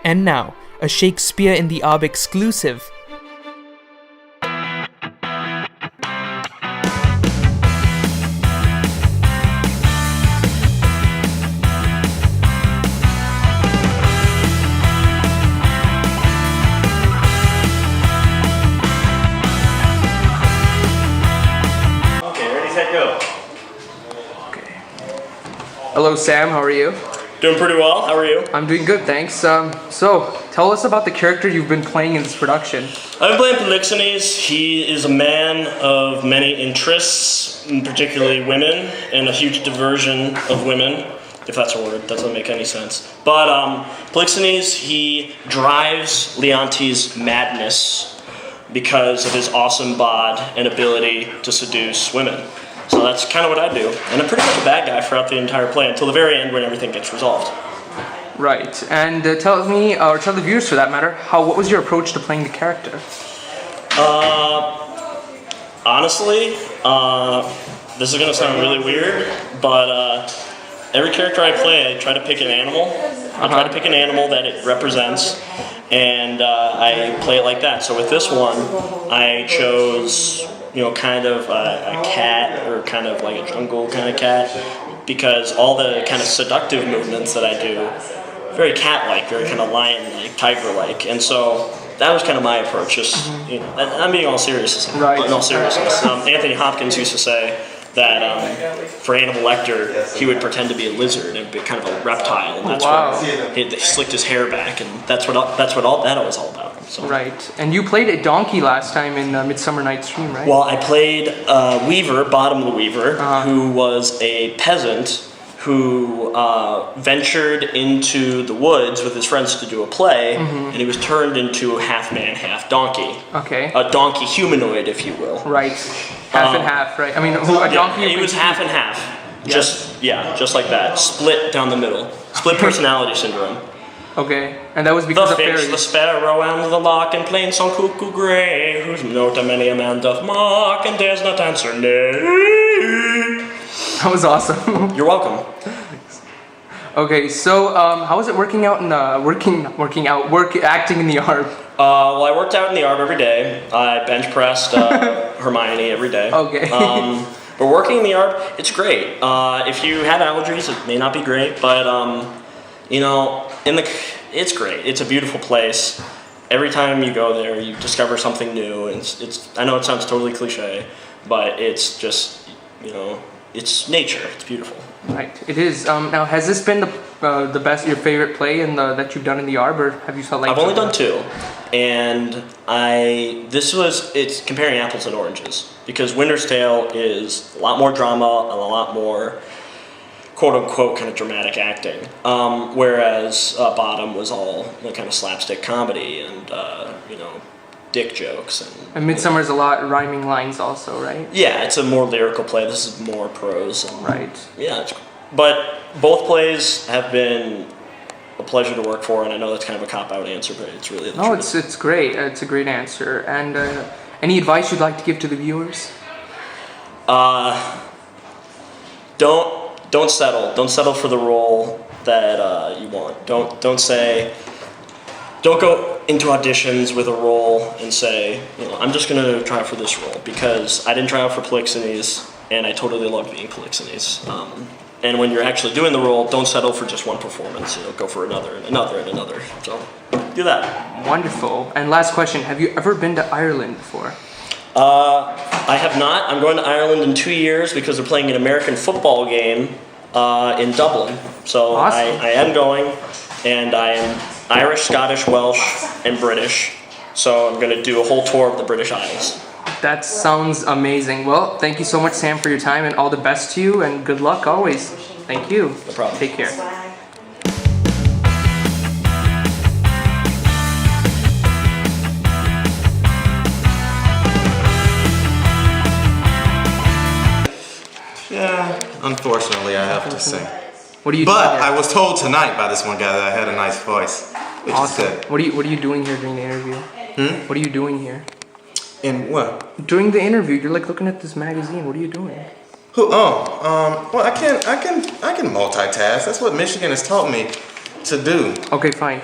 And now, a Shakespeare in the Arb exclusive. Hello Sam, how are you? Doing pretty well, how are you? I'm doing good, thanks. So, tell us about the character you've been playing in this production. I've been playing Polixenes. He is a man of many interests, particularly women, and a huge diversion of women, if that's a word, that doesn't make any sense. But Polixenes, he drives Leontes' madness because of his awesome bod and ability to seduce women. So that's kind of what I do. And I'm pretty much a bad guy throughout the entire play until the very end when everything gets resolved. Right. And tell me, or tell the viewers for that matter, what was your approach to playing the character? Honestly, this is going to sound really weird, but every character I play, I try to pick an animal. I try to pick an animal that it represents, and I play it like that. So with this one, I chose, kind of a cat, or kind of like a jungle kind of cat, because all the kind of seductive movements that I do, very cat-like, very kind of lion-like, tiger-like, and so that was kind of my approach. Just, I'm being all serious. Right. In all seriousness, Anthony Hopkins used to say that for Hannibal Lecter, he would pretend to be a lizard and be kind of a reptile, and that's why he slicked his hair back, and that's what all that was all about. So. Right, and you played a donkey last time in Midsummer Night's Dream, right? Well, I played Weaver, Bottom the Weaver, who was a peasant who ventured into the woods with his friends to do a play, and he was turned into half man, half donkey. Okay. A donkey humanoid, if you will. Right. Half and half, right? I mean, a donkey. Yeah, he was half and half. Yeah. Just like that. Split down the middle. Split personality syndrome. Okay, and that was because of fairies. The sparrow and the lark and plain song cuckoo grey, whose note many a man doth mock, and dares not answer nay. That was awesome. You're welcome. Okay, so how was it working out in acting in the Arb? Well, I worked out in the Arb every day. I bench pressed Hermione every day. Okay. But working in the Arb, it's great. If you have allergies, it may not be great, but it's great. It's a beautiful place. Every time you go there, you discover something new. And it's I know it sounds totally cliche, but it's just it's nature. It's beautiful. Right, it is. Now, has this been the best, your favorite play that you've done in the Arb, or have you felt like? I've only done two, and it's comparing apples and oranges, because Winter's Tale is a lot more drama and a lot more quote-unquote kind of dramatic acting, whereas Bottom was all kind of slapstick comedy and dick jokes. And Midsummer's a lot rhyming lines also, right? Yeah, it's a more lyrical play. This is more prose. Right. Yeah, but both plays have been a pleasure to work for, and I know that's kind of a cop-out answer, but it's really the truth. It's great. It's a great answer. And any advice you'd like to give to the viewers? Don't settle. Don't settle for the role that you want. Don't go into auditions with a role and say, I'm just going to try out for this role, because I didn't try out for Polixenes, and I totally loved being Polixenes. And when you're actually doing the role, don't settle for just one performance. Go for another and another and another. So do that. Wonderful. And last question, have you ever been to Ireland before? I have not. I'm going to Ireland in 2 years because they're playing an American football game in Dublin. So awesome. I am going, and I am Irish, Scottish, Welsh, and British. So I'm going to do a whole tour of the British Isles. That sounds amazing. Well, thank you so much, Sam, for your time, and all the best to you, and good luck always. Thank you. No problem. Take care. Yeah, unfortunately, I have to sing. What are you but doing here? I was told tonight by this one guy that I had a nice voice, which awesome. is good. What are you doing here during the interview? What are you doing here? In what? During the interview, you're like looking at this magazine. What are you doing? Who? Well, I can multitask. That's what Michigan has taught me to do. Okay, fine.